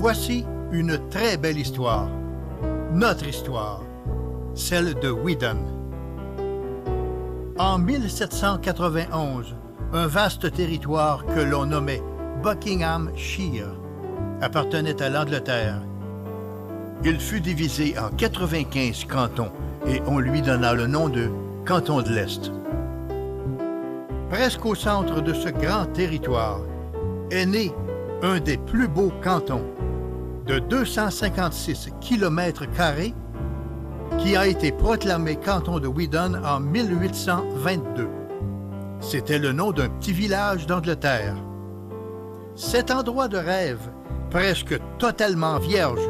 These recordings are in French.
Voici une très belle histoire. Notre histoire, celle de Weedon. En 1791, un vaste territoire que l'on nommait Buckinghamshire appartenait à l'Angleterre. Il fut divisé en 95 cantons et on lui donna le nom de canton de l'Est. Presque au centre de ce grand territoire est né un des plus beaux cantons, de 256 km² qui a été proclamé canton de Weedon en 1822. C'était le nom d'un petit village d'Angleterre. Cet endroit de rêve, presque totalement vierge,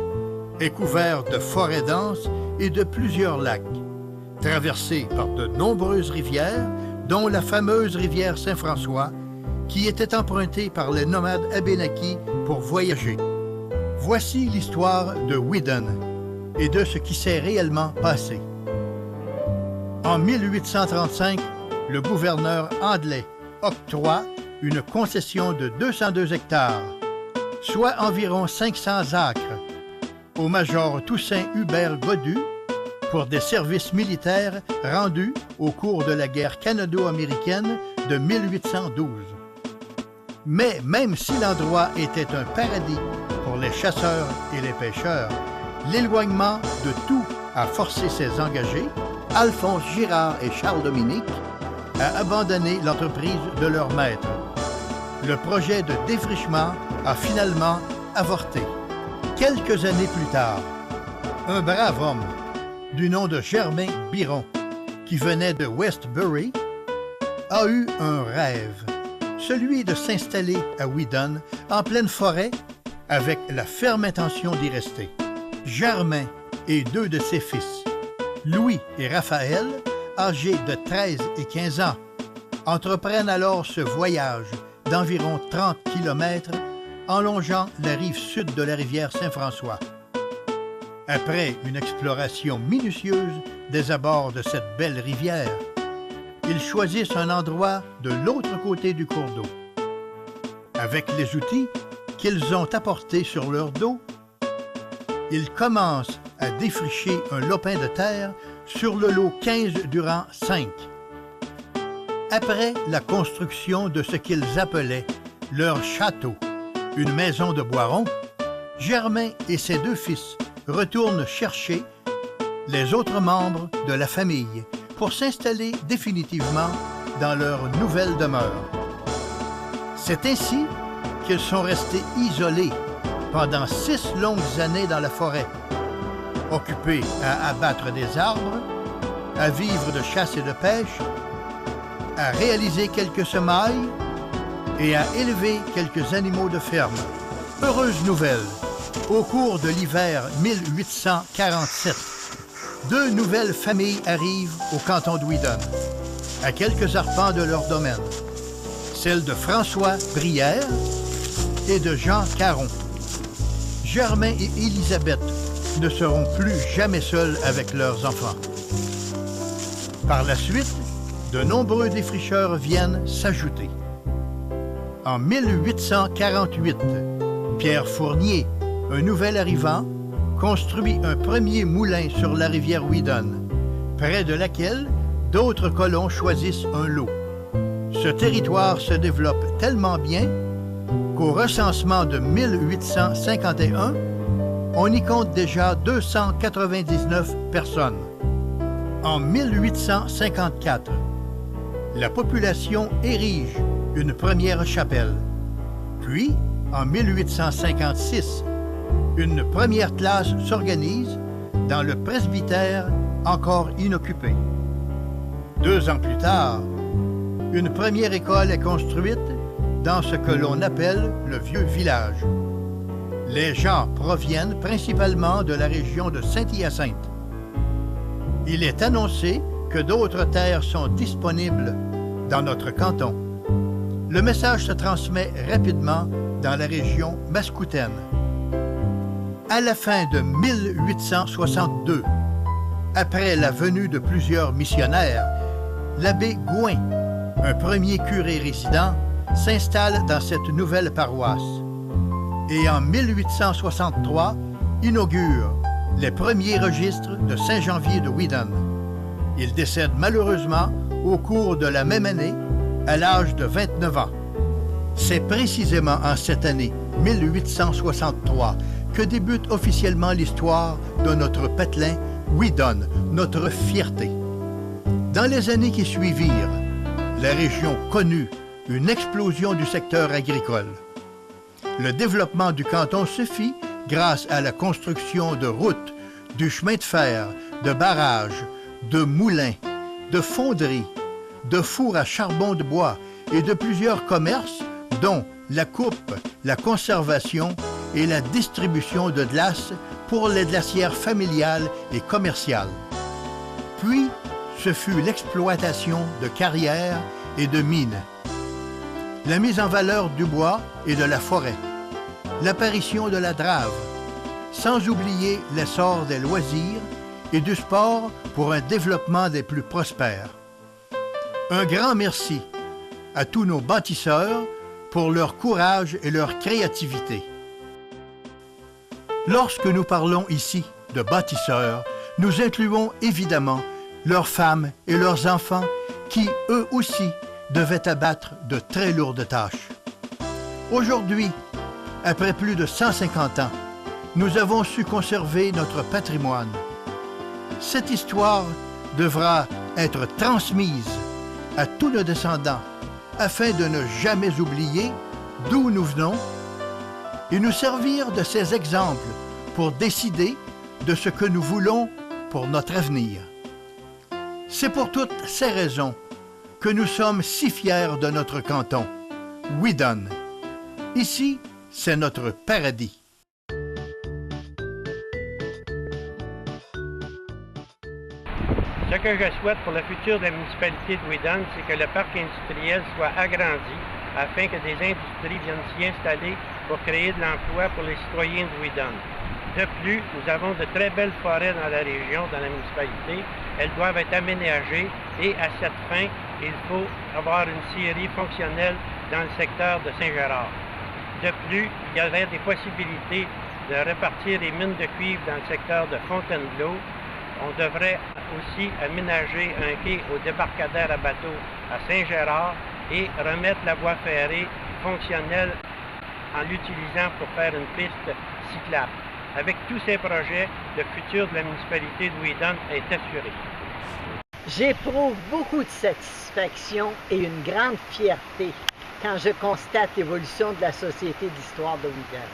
est couvert de forêts denses et de plusieurs lacs, traversés par de nombreuses rivières, dont la fameuse rivière Saint-François, qui était empruntée par les nomades Abénaquis pour voyager. Voici l'histoire de Weedon et de ce qui s'est réellement passé. En 1835, le gouverneur anglais octroie une concession de 202 hectares, soit environ 500 acres, au major Toussaint Hubert Godu pour des services militaires rendus au cours de la guerre canado-américaine de 1812. Mais même si l'endroit était un paradis pour les chasseurs et les pêcheurs, l'éloignement de tout a forcé ses engagés, Alphonse Girard et Charles Dominique, à abandonner l'entreprise de leur maître. Le projet de défrichement a finalement avorté. Quelques années plus tard, un brave homme du nom de Germain Biron, qui venait de Westbury, a eu un rêve, celui de s'installer à Weedon, en pleine forêt, avec la ferme intention d'y rester. Germain et deux de ses fils, Louis et Raphaël, âgés de 13 et 15 ans, entreprennent alors ce voyage d'environ 30 km en longeant la rive sud de la rivière Saint-François. Après une exploration minutieuse des abords de cette belle rivière, ils choisissent un endroit de l'autre côté du cours d'eau. Avec les outils qu'ils ont apportés sur leur dos, ils commencent à défricher un lopin de terre sur le lot 15 du rang 5. Après la construction de ce qu'ils appelaient leur château, une maison de bois rond, Germain et ses deux fils retournent chercher les autres membres de la famille pour s'installer définitivement dans leur nouvelle demeure. C'est ainsi qu'ils sont restés isolés pendant 6 longues années dans la forêt, occupés à abattre des arbres, à vivre de chasse et de pêche, à réaliser quelques semailles et à élever quelques animaux de ferme. Heureuse nouvelle, au cours de l'hiver 1847, 2 nouvelles familles arrivent au canton de Weedon, à quelques arpents de leur domaine, celle de François Brière et de Jean Caron. Germain et Élisabeth ne seront plus jamais seuls avec leurs enfants. Par la suite, de nombreux défricheurs viennent s'ajouter. En 1848, Pierre Fournier, un nouvel arrivant, construit un premier moulin sur la rivière Weedon, près de laquelle d'autres colons choisissent un lot. Ce territoire se développe tellement bien qu'au recensement de 1851, on y compte déjà 299 personnes. En 1854, la population érige une première chapelle. Puis, en 1856, une première classe s'organise dans le presbytère encore inoccupé. 2 ans plus tard, une première école est construite dans ce que l'on appelle le vieux village. Les gens proviennent principalement de la région de Saint-Hyacinthe. Il est annoncé que d'autres terres sont disponibles dans notre canton. Le message se transmet rapidement dans la région mascoutaine. À la fin de 1862, après la venue de plusieurs missionnaires, l'abbé Gouin, un premier curé résident, s'installe dans cette nouvelle paroisse. et en 1863 inaugure les premiers registres de Saint-Janvier de Weedon. Il décède malheureusement au cours de la même année, à l'âge de 29 ans. C'est précisément en cette année, 1863, que débute officiellement l'histoire de notre patelin Weedon, notre fierté. Dans les années qui suivirent, la région connut une explosion du secteur agricole. Le développement du canton se fit grâce à la construction de routes, du chemin de fer, de barrages, de moulins, de fonderies, de fours à charbon de bois et de plusieurs commerces, dont la coupe, la conservation et la distribution de glace pour les glacières familiales et commerciales. Puis, ce fut l'exploitation de carrières et de mines, la mise en valeur du bois et de la forêt, l'apparition de la drave, sans oublier l'essor des loisirs et du sport pour un développement des plus prospères. Un grand merci à tous nos bâtisseurs pour leur courage et leur créativité. Lorsque nous parlons ici de bâtisseurs, nous incluons évidemment leurs femmes et leurs enfants qui, eux aussi, devaient abattre de très lourdes tâches. Aujourd'hui, après plus de 150 ans, nous avons su conserver notre patrimoine. Cette histoire devra être transmise à tous nos descendants afin de ne jamais oublier d'où nous venons et nous servir de ces exemples pour décider de ce que nous voulons pour notre avenir. C'est pour toutes ces raisons que nous sommes si fiers de notre canton, Weedon. Ici, c'est notre paradis. Ce que je souhaite pour le futur de la municipalité de Weedon, c'est que le parc industriel soit agrandi afin que des industries viennent s'y installer pour créer de l'emploi pour les citoyens de Weedon. De plus, nous avons de très belles forêts dans la région, dans la municipalité. Elles doivent être aménagées et à cette fin, il faut avoir une scierie fonctionnelle dans le secteur de Saint-Gérard. De plus, il y aurait des possibilités de répartir les mines de cuivre dans le secteur de Fontainebleau. On devrait aussi aménager un quai au débarcadère à bateau à Saint-Gérard et remettre la voie ferrée fonctionnelle en l'utilisant pour faire une piste cyclable. Avec tous ces projets, le futur de la municipalité de Weedon est assuré. J'éprouve beaucoup de satisfaction et une grande fierté quand je constate l'évolution de la Société d'histoire de Weedon.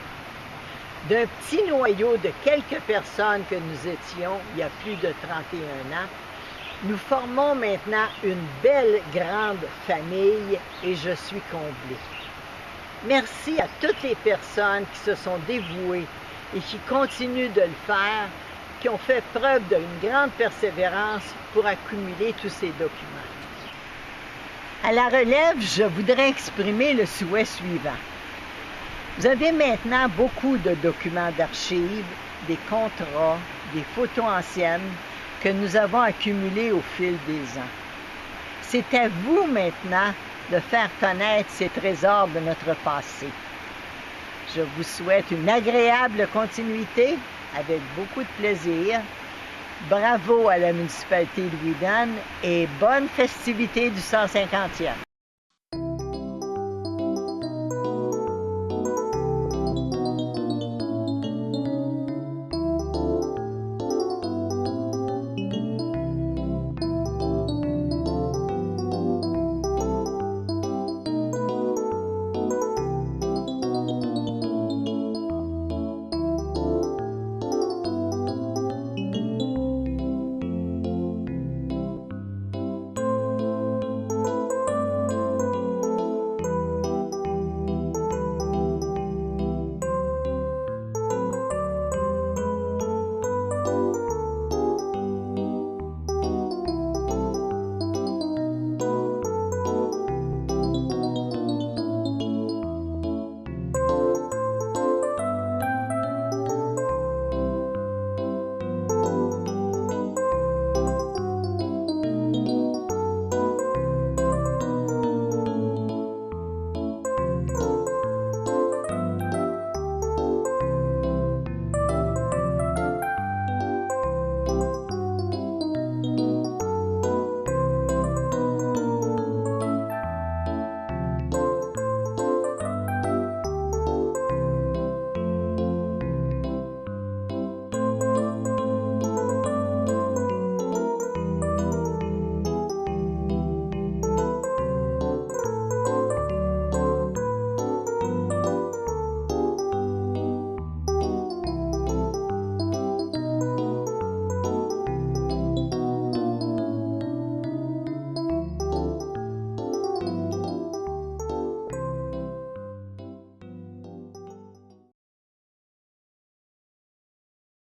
D'un petit noyau de quelques personnes que nous étions il y a plus de 31 ans, nous formons maintenant une belle grande famille et je suis comblé. Merci à toutes les personnes qui se sont dévouées et qui continuent de le faire, qui ont fait preuve d'une grande persévérance pour accumuler tous ces documents. À la relève, je voudrais exprimer le souhait suivant. Vous avez maintenant beaucoup de documents d'archives, des contrats, des photos anciennes que nous avons accumulés au fil des ans. C'est à vous maintenant de faire connaître ces trésors de notre passé. Je vous souhaite une agréable continuité avec beaucoup de plaisir. Bravo à la municipalité de Weedon et bonne festivité du 150e.